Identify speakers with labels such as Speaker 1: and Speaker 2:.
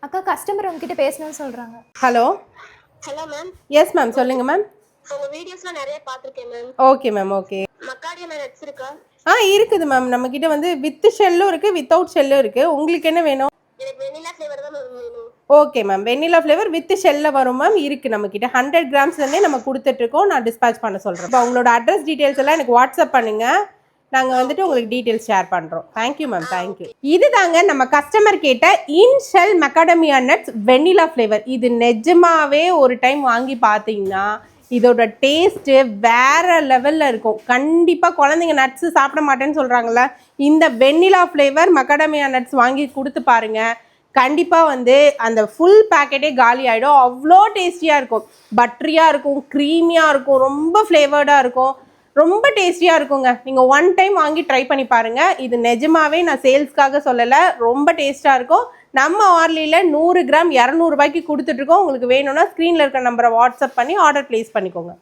Speaker 1: அக்கா கஸ்டமர் உங்ககிட்ட பேசணும்னு சொல்றாங்க.
Speaker 2: Hello
Speaker 3: hello ma'am.
Speaker 2: Yes ma'am சொல்லுங்க மேம்.
Speaker 3: உங்க வீடியோஸ்லாம் நிறைய பார்த்திருக்கேன் ma'am.
Speaker 2: Okay ma'am okay.
Speaker 3: Macadamia nuts இருக்கா?
Speaker 2: இருக்குது மேம். நம்ம கிட்ட வந்து வித் ஷெல்லும் இருக்கு, வித்தவுட் ஷெல்லும் இருக்கு. உங்களுக்கு என்ன வேணும்?
Speaker 3: எனக்கு வெனிலா ஃப்ளேவர் தான் வேணும்.
Speaker 2: Okay ma'am. Vanilla flavour with ஷெல்ல வரும் மேம். இருக்கு நம்ம கிட்ட 100 கிராம்ஸ்லேருந்தே நம்ம கொடுத்துட்டு இருக்கோம். நான் டிஸ்பேச் பண்ண சொல்றேன். இப்போ உங்களோட அட்ரஸ் டீடைல்ஸ் எல்லாம் எனக்கு வாட்ஸ்அப் பண்ணுங்க. நாங்கள் வந்துட்டு உங்களுக்கு டீட்டெயில்ஸ் ஷேர் பண்ணுறோம். Thank you ma'am, thank you. இது தாங்க நம்ம கஸ்டமர் கேட்ட இன்ஷெல் மெக்காடமியா நட்ஸ் வெனிலா ஃப்ளேவர். இது நிஜமாவே ஒரு டைம் வாங்கி பார்த்தீங்கன்னா இதோட டேஸ்ட்டு வேற லெவலில் இருக்கும். கண்டிப்பாக குழந்தைங்க நட்ஸு சாப்பிட மாட்டேன்னு சொல்கிறாங்கள, இந்த வெனிலா ஃப்ளேவர் மெக்காடமியா நட்ஸ் வாங்கி கொடுத்து பாருங்கள். கண்டிப்பாக வந்து அந்த ஃபுல் பேக்கெட்டே காலி ஆகிடும். அவ்வளோ டேஸ்டியாக இருக்கும். பட்டரியாக இருக்கும், க்ரீமியாக இருக்கும், ரொம்ப ஃப்ளேவர்டாக இருக்கும், ரொம்ப டேஸ்டியாக இருக்குங்க. நீங்கள் ஒன் டைம் வாங்கி ட்ரை பண்ணி பாருங்கள். இது நிஜமாவே நான் சேல்ஸ்க்காக சொல்லலை, ரொம்ப டேஸ்ட்டாக இருக்கும். நம்ம ஆர்லியில் 100 கிராம் 200 ரூபாய்க்கு கொடுத்துட்ருக்கோம். உங்களுக்கு வேணும்னா ஸ்க்ரீனில் இருக்கிற நம்பரை வாட்ஸ்அப் பண்ணி ஆர்டர் ப்ளேஸ் பண்ணிக்கோங்க.